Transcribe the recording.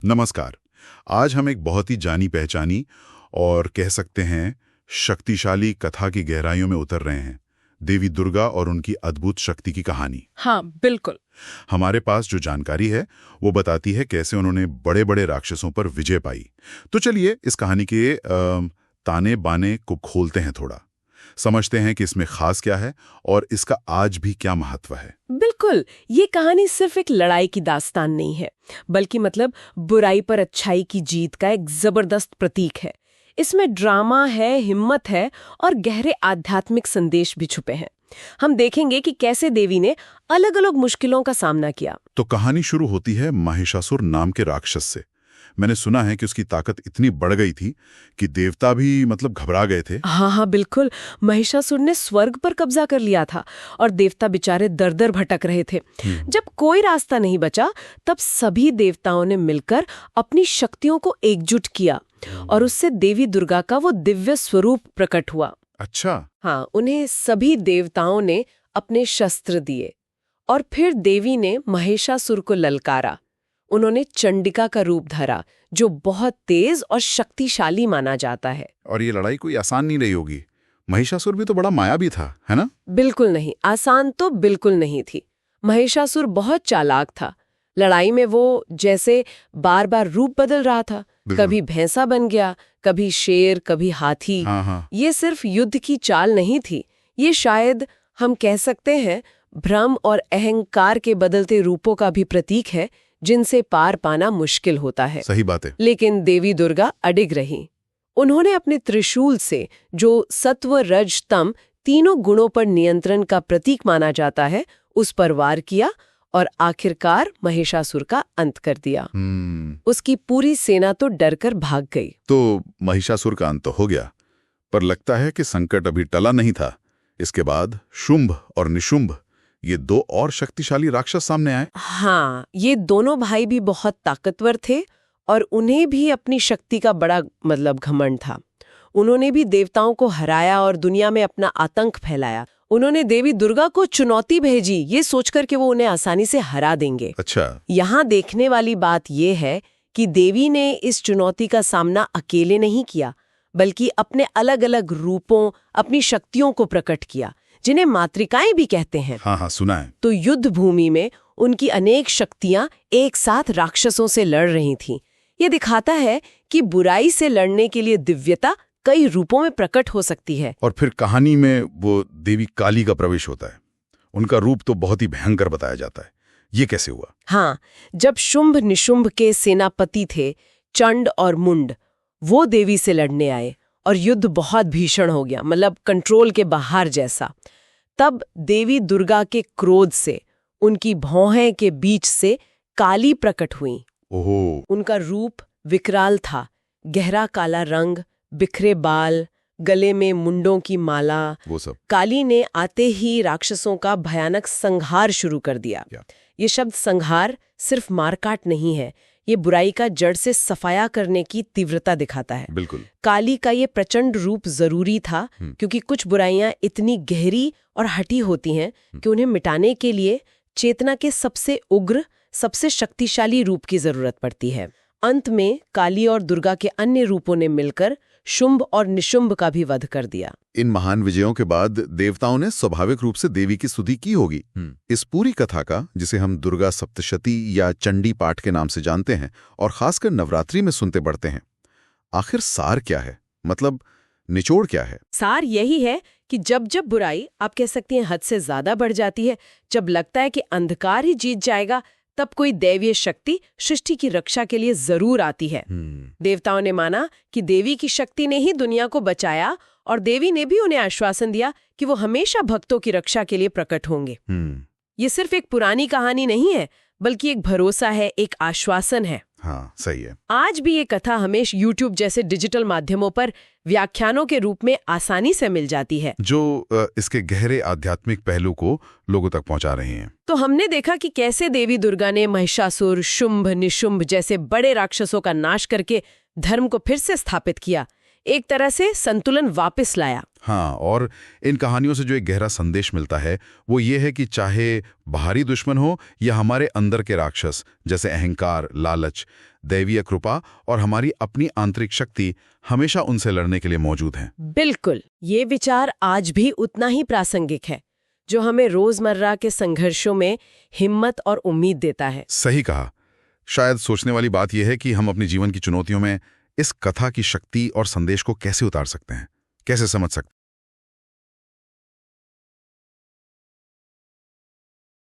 नमस्कार। आज हम एक बहुत ही जानी पहचानी और कह सकते हैं शक्तिशाली कथा की गहराइयों में उतर रहे हैं। देवी दुर्गा और उनकी अद्भुत शक्ति की कहानी। हाँ, बिल्कुल। हमारे पास जो जानकारी है वो बताती है कैसे उन्होंने बड़े बड़े राक्षसों पर विजय पाई। तो चलिए इस कहानी के ताने बाने को खोलते हैं, थोड़ा समझते हैं कि इसमें खास क्या है और इसका आज भी क्या महत्व है। बिल्कुल, ये कहानी सिर्फ एक लड़ाई की दास्तान नहीं है, बल्कि बुराई पर अच्छाई की जीत का एक जबरदस्त प्रतीक है। इसमें ड्रामा है, हिम्मत है और गहरे आध्यात्मिक संदेश भी छुपे हैं। हम देखेंगे कि कैसे देवी ने अलग अलग मुश्किलों का सामना किया। तो कहानी शुरू होती है महिषासुर नाम के राक्षस से। मैंने सुना है कि उसकी ताकत इतनी बढ़ गई थी कि देवता भी घबरा गए थे। हाँ, बिल्कुल। महिषासुर ने स्वर्ग पर कब्जा कर लिया था और देवता बेचारे दर दर भटक रहे थे। जब कोई रास्ता नहीं बचा, तब सभी देवताओं ने मिलकर अपनी शक्तियों को एकजुट किया और उससे देवी दुर्गा का वो दिव्य स्वरूप प्रकट हुआ। अच्छा। हाँ, उन्हें सभी देवताओं ने अपने शस्त्र दिए और फिर देवी ने महिषासुर को ललकारा। उन्होंने चंडिका का रूप धरा, जो बहुत तेज और शक्तिशाली माना जाता है। और ये लड़ाई कोई आसान नहीं रही होगी। महिषासुर भी तो बड़ा मायावी था, है ना? बिल्कुल नहीं, आसान तो बिल्कुल नहीं थी। महिषासुर बहुत चालाक था। लड़ाई में वो जैसे बार बार रूप बदल रहा था, कभी भैंसा बन गया, कभी शेर, कभी हाथी। हाँ। ये सिर्फ युद्ध की चाल नहीं थी, ये शायद हम कह सकते हैं भ्रम और अहंकार के बदलते रूपों का भी प्रतीक है, जिनसे पार पाना मुश्किल होता है। सही बात है। लेकिन देवी दुर्गा अडिग रही। उन्होंने अपने त्रिशूल से, जो सत्व रज तम तीनों गुणों पर नियंत्रण का प्रतीक माना जाता है, उस पर वार किया और आखिरकार महिषासुर का अंत कर दिया। उसकी पूरी सेना तो डरकर भाग गई। तो महिषासुर का अंत तो हो गया, पर लगता है कि संकट अभी टला नहीं था। इसके बाद शुंभ और निशुंभ, ये दो और शक्तिशाली राक्षस सामने आए। हाँ, ये दोनों भाई भी बहुत ताकतवर थे और उन्हें भी अपनी शक्ति का बड़ा घमंड था। उन्होंने भी देवताओं को हराया और दुनिया में अपना आतंक फैलाया। उन्होंने देवी दुर्गा को चुनौती भेजी, ये सोचकर कि वो उन्हें आसानी से हरा देंगे। अच्छा। यहाँ देखने वाली बात ये है कि देवी ने इस चुनौती का सामना अकेले नहीं किया, बल्कि अपने अलग अलग रूपों, अपनी शक्तियों को प्रकट किया, जिन्हें मातृकाएं भी कहते हैं। हाँ, सुना है। तो युद्ध भूमि में उनकी अनेक शक्तियां एक साथ राक्षसों से लड़ रही थीं। ये दिखाता है कि बुराई से लड़ने के लिए दिव्यता कई रूपों में प्रकट हो सकती है। और फिर कहानी में वो देवी काली का प्रवेश होता है। उनका रूप तो बहुत ही भयंकर बताया जाता है। ये कैसे हुआ? हाँ, जब शुंभ निशुंभ के सेनापति थे चंड और मुंड, वो देवी से लड़ने आए और युद्ध बहुत भीषण हो गया, कंट्रोल के बाहर जैसा। तब देवी दुर्गा के क्रोध से, उनकी भौहें के बीच से काली प्रकट हुई। ओहो। उनका रूप विकराल था, गहरा काला रंग, बिखरे बाल, गले में मुंडों की माला, वो सब। काली ने आते ही राक्षसों का भयानक संहार शुरू कर दिया। ये शब्द संहार सिर्फ मारकाट नहीं है, ये बुराई का जड़ से सफाया करने की तीव्रता दिखाता है। बिल्कुल। काली का ये प्रचंड रूप जरूरी था, क्योंकि कुछ बुराइयां इतनी गहरी और हठी होती हैं कि उन्हें मिटाने के लिए चेतना के सबसे उग्र, सबसे शक्तिशाली रूप की जरूरत पड़ती है। अंत में काली और दुर्गा के अन्य रूपों ने मिलकर शुंभ और निशुंभ का भी वध कर दिया। इन महान विजयों के बाद देवताओं ने स्वाभाविक रूप से देवी की स्तुति की होगी। इस पूरी कथा का, जिसे हम दुर्गा सप्तशती या चंडी पाठ के नाम से जानते हैं और खासकर नवरात्रि में सुनते पढ़ते हैं, आखिर सार क्या है? निचोड़ क्या है? सार यही है कि जब जब बुराई, आप कह सकती हैं, हद से ज्यादा बढ़ जाती है, जब लगता है कि अंधकार ही जीत जाएगा, तब कोई दैवीय शक्ति सृष्टि की रक्षा के लिए जरूर आती है। देवताओं ने माना कि देवी की शक्ति ने ही दुनिया को बचाया और देवी ने भी उन्हें आश्वासन दिया कि वो हमेशा भक्तों की रक्षा के लिए प्रकट होंगे। ये सिर्फ एक पुरानी कहानी नहीं है, बल्कि एक भरोसा है, एक आश्वासन है। हाँ, सही है। आज भी ये कथा हमेशा YouTube जैसे डिजिटल माध्यमों पर व्याख्यानों के रूप में आसानी से मिल जाती है, जो इसके गहरे आध्यात्मिक पहलू को लोगों तक पहुंचा रहे हैं। तो हमने देखा कि कैसे देवी दुर्गा ने महिषासुर, शुंभ, निशुंभ जैसे बड़े राक्षसों का नाश करके धर्म को फिर से स्थापित किया। एक तरह से संतुलन वापस लाया। हाँ, और इन कहानियों से जो एक गहरा संदेश मिलता है वो ये है कि चाहे बाहरी दुश्मन हो या हमारे अंदर के राक्षस जैसे अहंकार, लालच, दैवीय कृपा और हमारी अपनी आंतरिक शक्ति हमेशा उनसे लड़ने के लिए मौजूद हैं। बिल्कुल, ये विचार आज भी उतना ही प्रासंगिक है, जो हमें रोजमर्रा के संघर्षों में हिम्मत और उम्मीद देता है। सही कहा। शायद सोचने वाली बात यह है कि हम अपने जीवन की चुनौतियों में इस कथा की शक्ति और संदेश को कैसे उतार सकते हैं, कैसे समझ सकते हैं।